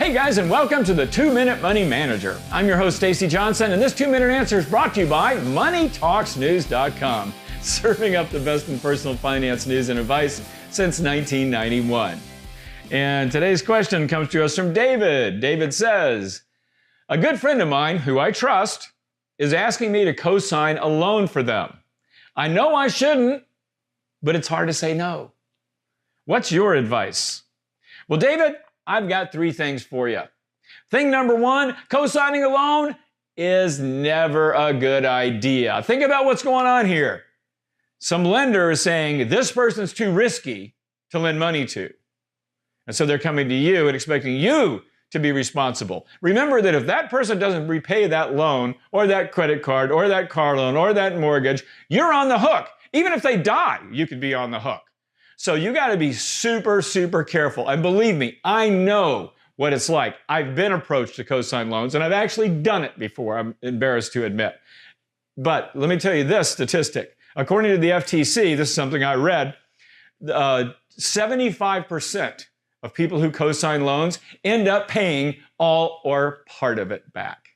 Hey guys, and welcome to the 2-Minute Money Manager. I'm your host, Stacey Johnson, and this 2-minute answer is brought to you by MoneyTalksNews.com, serving up the best in personal finance news and advice since 1991. And today's question comes to us from David. David says, a good friend of mine who I trust is asking me to co-sign a loan for them. I know I shouldn't, but it's hard to say no. What's your advice? Well, David, I've got 3 things for you. Thing number 1, co-signing a loan is never a good idea. Think about what's going on here. Some lender is saying this person's too risky to lend money to. And so they're coming to you and expecting you to be responsible. Remember that if that person doesn't repay that loan or that credit card or that car loan or that mortgage, you're on the hook. Even if they die, you could be on the hook. So you got to be super, super careful. And believe me, I know what it's like. I've been approached to co-sign loans, and I've actually done it before, I'm embarrassed to admit. But let me tell you this statistic. According to the FTC, this is something I read, 75% of people who co-sign loans end up paying all or part of it back.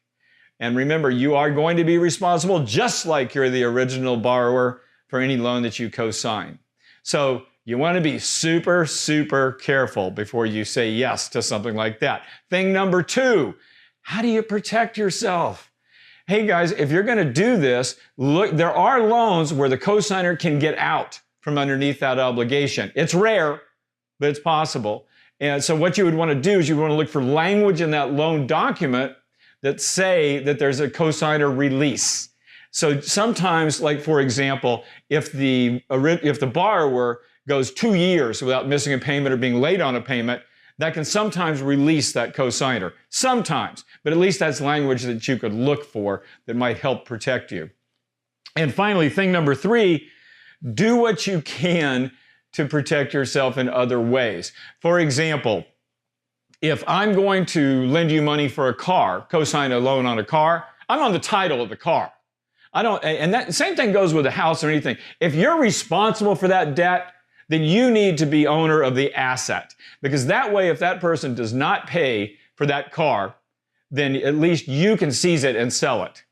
And remember, you are going to be responsible just like you're the original borrower for any loan that you co-sign. So you want to be super, super careful before you say yes to something like that. Thing number 2, how do you protect yourself? Hey guys, if you're going to do this, look, there are loans where the co-signer can get out from underneath that obligation. It's rare, but it's possible. And so what you would want to do is you want to look for language in that loan document that say that there's a co-signer release. So sometimes, like for example, if the borrower goes 2 years without missing a payment or being late on a payment, that can sometimes release that co-signer. Sometimes, but at least that's language that you could look for that might help protect you. And finally, thing number 3, do what you can to protect yourself in other ways. For example, if I'm going to lend you money for a car, co-sign a loan on a car, I'm on the title of the car. And that same thing goes with a house or anything. If you're responsible for that debt, then you need to be owner of the asset. Because that way, if that person does not pay for that car, then at least you can seize it and sell it.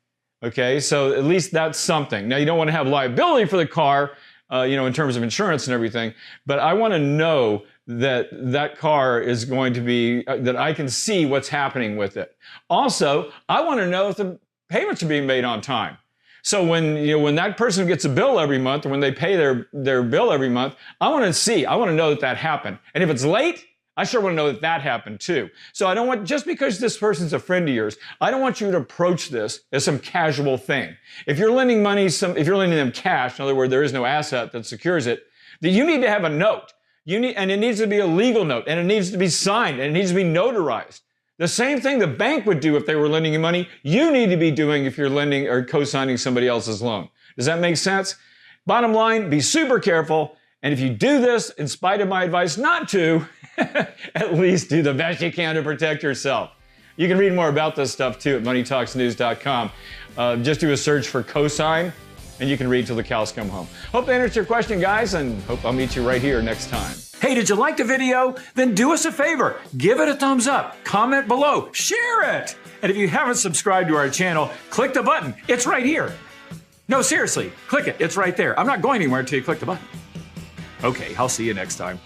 Okay, so at least that's something. Now, you don't want to have liability for the car, in terms of insurance and everything, but I want to know that that car is going to be, that I can see what's happening with it. Also, I want to know if the payments are being made on time. So when that person gets a bill every month, or when they pay their bill every month, I want to know that happened. And if it's late, I sure want to know that happened too. So I don't want, just because this person's a friend of yours, I don't want you to approach this as some casual thing. If you're lending money, if you're lending them cash, in other words, there is no asset that secures it, then you need to have a note. And it needs to be a legal note, and it needs to be signed, and it needs to be notarized. The same thing the bank would do if they were lending you money, you need to be doing if you're lending or co-signing somebody else's loan. Does that make sense? Bottom line, be super careful. And if you do this, in spite of my advice not to, at least do the best you can to protect yourself. You can read more about this stuff too at MoneyTalksNews.com. Just do a search for cosign, and you can read till the cows come home. Hope that answered your question, guys, and hope I'll meet you right here next time. Hey, did you like the video? Then do us a favor. Give it a thumbs up, comment below, share it. And if you haven't subscribed to our channel, click the button. It's right here. No, seriously, click it. It's right there. I'm not going anywhere until you click the button. Okay, I'll see you next time.